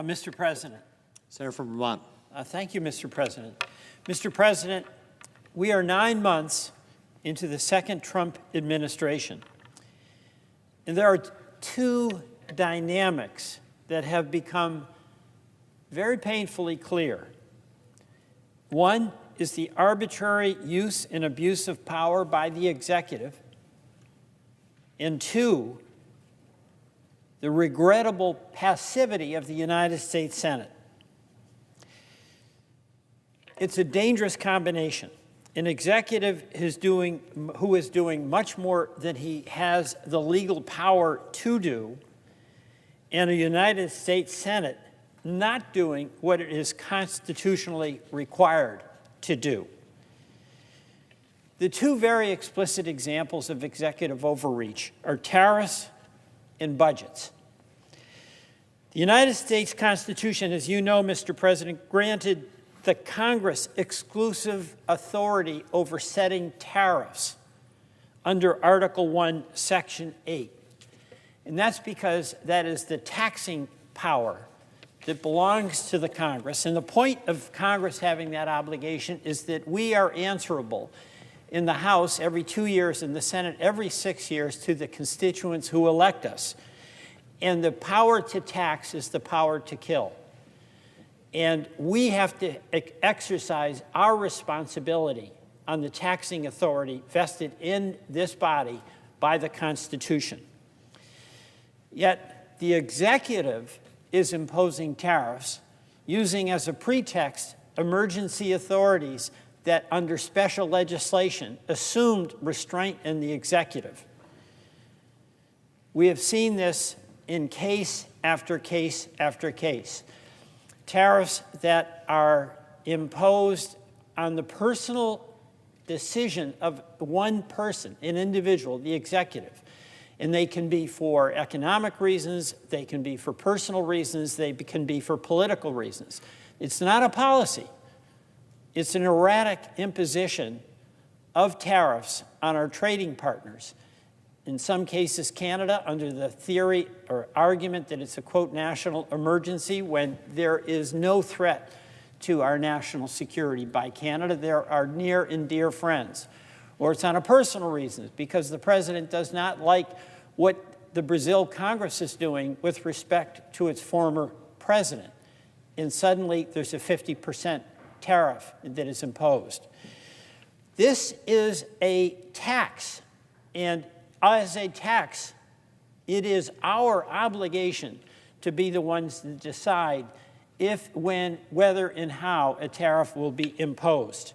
Mr. President. Senator from Vermont. Thank you, Mr. President. Mr. President, we are 9 months into the second Trump administration, and there are two dynamics that have become very painfully clear. One is the arbitrary use and abuse of power by the executive, and two, the regrettable passivity of the United States Senate. It's a dangerous combination. An executive who is doing much more than he has the legal power to do, and a United States Senate not doing what it is constitutionally required to do. The two very explicit examples of executive overreach are tariffs and budgets. The United States Constitution, as you know, Mr. President, granted the Congress exclusive authority over setting tariffs under Article 1, Section 8. And that's because that is the taxing power that belongs to the Congress. And the point of Congress having that obligation is that we are answerable in the House every 2 years, in the Senate every 6 years, to the constituents who elect us. And the power to tax is the power to kill. And we have to exercise our responsibility on the taxing authority vested in this body by the Constitution. Yet the executive is imposing tariffs using as a pretext emergency authorities that under special legislation assumed restraint in the executive. We have seen this in case after case after case. Tariffs that are imposed on the personal decision of one person, an individual, the executive. And they can be for economic reasons, they can be for personal reasons, they can be for political reasons. It's not a policy. It's an erratic imposition of tariffs on our trading partners. In some cases, Canada, under the theory or argument that it's a, quote, national emergency, when there is no threat to our national security by Canada. They're our near and dear friends. Or it's on a personal reason, because the president does not like what the Brazil Congress is doing with respect to its former president. And suddenly there's a 50% tariff that is imposed. This is a tax, and as a tax, it is our obligation to be the ones that decide if, when, whether, and how a tariff will be imposed.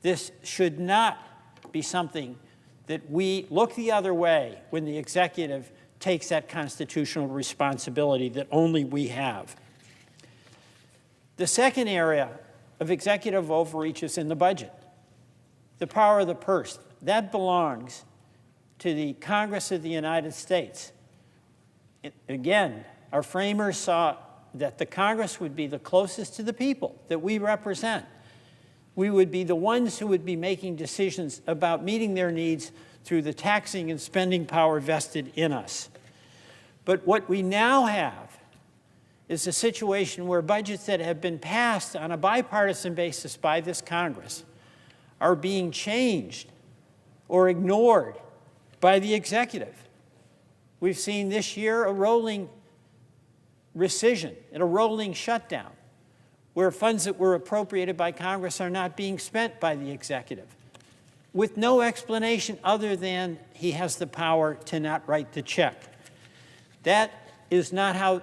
This should not be something that we look the other way when the executive takes that constitutional responsibility that only we have. The second area of executive overreach is in the budget. The power of the purse, that belongs to the Congress of the United States. Again, our framers saw that the Congress would be the closest to the people that we represent. We would be the ones who would be making decisions about meeting their needs through the taxing and spending power vested in us. But what we now have is a situation where budgets that have been passed on a bipartisan basis by this Congress are being changed or ignored by the executive. We've seen this year a rolling rescission and a rolling shutdown, where funds that were appropriated by Congress are not being spent by the executive, with no explanation other than he has the power to not write the check. That is not how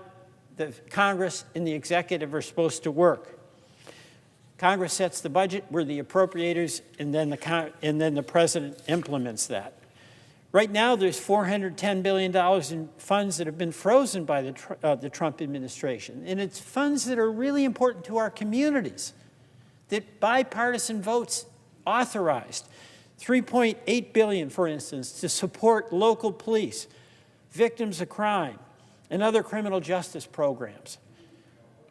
the Congress and the executive are supposed to work. Congress sets the budget, we're the appropriators, and then the president implements that. Right now, there's $410 billion in funds that have been frozen by the Trump administration. And it's funds that are really important to our communities, that bipartisan votes authorized. $3.8 billion, for instance, to support local police, victims of crime, and other criminal justice programs.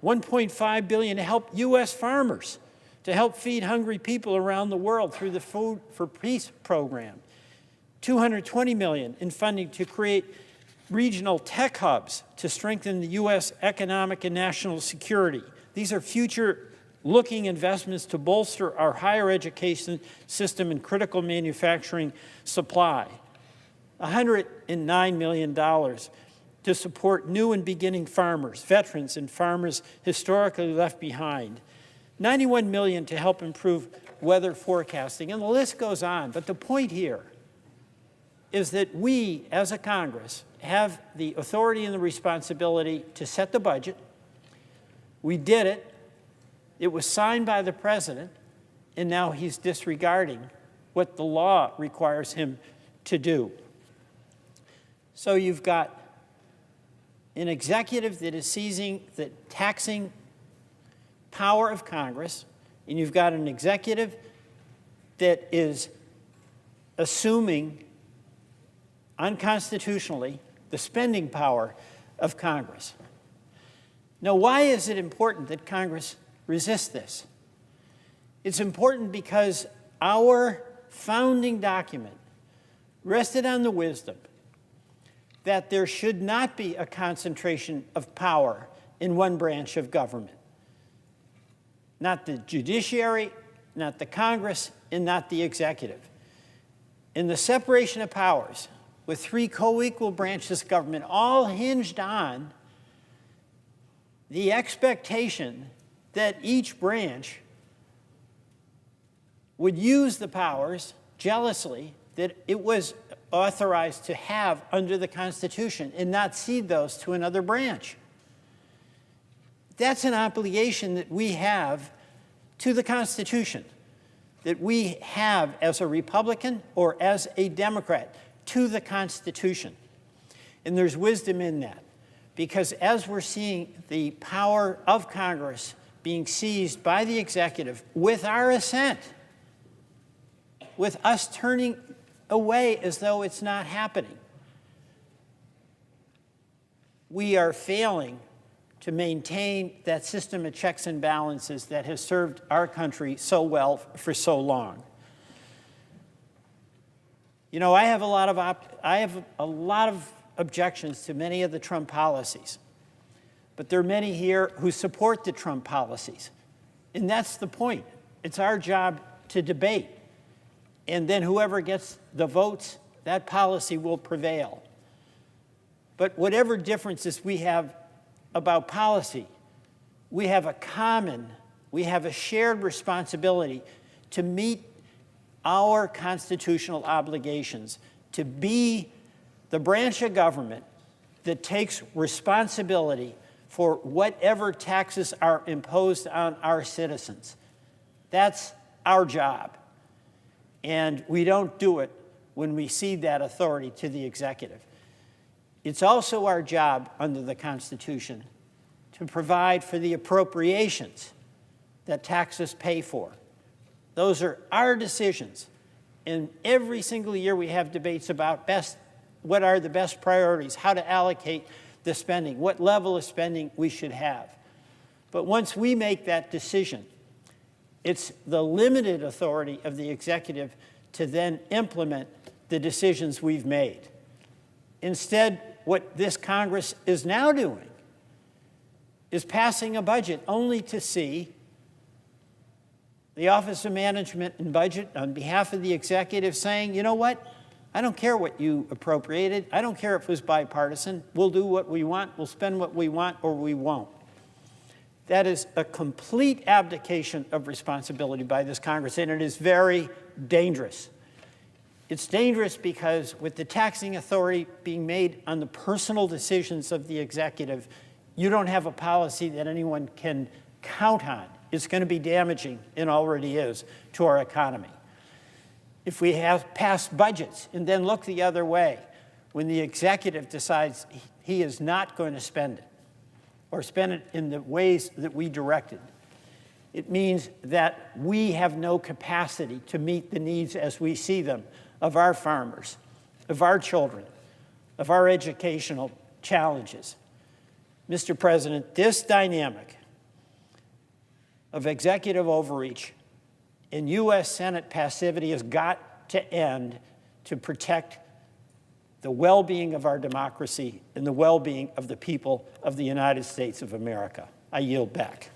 $1.5 billion to help U.S. farmers, to help feed hungry people around the world through the Food for Peace program. $220 million in funding to create regional tech hubs to strengthen the U.S. economic and national security. These are future-looking investments to bolster our higher education system and critical manufacturing supply. $109 million to support new and beginning farmers, veterans, and farmers historically left behind. $91 million to help improve weather forecasting, and the list goes on. But the point here is that we, as a Congress, have the authority and the responsibility to set the budget. We did it. It was signed by the president, and now he's disregarding what the law requires him to do. So you've got an executive that is seizing the taxing power of Congress, and you've got an executive that is assuming unconstitutionally the spending power of Congress. Now, why is it important that Congress resist this? It's important because our founding document rested on the wisdom that there should not be a concentration of power in one branch of government. Not the judiciary, not the Congress, and not the executive. In the separation of powers, with three co-equal branches of government, all hinged on the expectation that each branch would use the powers jealously that it was authorized to have under the Constitution and not cede those to another branch. That's an obligation that we have to the Constitution, that we have as a Republican or as a Democrat to the Constitution. And there's wisdom in that, because as we're seeing the power of Congress being seized by the executive with our assent, with us turning away as though it's not happening, we are failing to maintain that system of checks and balances that has served our country so well for so long. You know, I have a lot of objections to many of the Trump policies, but there are many here who support the Trump policies, and that's the point. It's our job to debate, and then whoever gets the votes, that policy will prevail. But whatever differences we have about policy, we have a shared responsibility to meet our constitutional obligations, to be the branch of government that takes responsibility for whatever taxes are imposed on our citizens. That's our job. And we don't do it when we cede that authority to the executive. It's also our job under the Constitution to provide for the appropriations that taxes pay for. Those are our decisions. And every single year we have debates about what are the best priorities, how to allocate the spending, what level of spending we should have. But once we make that decision, it's the limited authority of the executive to then implement the decisions we've made. Instead, what this Congress is now doing is passing a budget only to see the Office of Management and Budget on behalf of the executive saying, you know what? I don't care what you appropriated. I don't care if it was bipartisan. We'll do what we want. We'll spend what we want, or we won't. That is a complete abdication of responsibility by this Congress, and it is very dangerous. It's dangerous because with the taxing authority being made on the personal decisions of the executive, you don't have a policy that anyone can count on. It's going to be damaging, and already is, to our economy. If we have passed budgets and then look the other way when the executive decides he is not going to spend it or spend it in the ways that we directed, it means that we have no capacity to meet the needs as we see them of our farmers, of our children, of our educational challenges. Mr. President, this dynamic of executive overreach and U.S. Senate passivity has got to end to protect the well-being of our democracy and the well-being of the people of the United States of America. I yield back.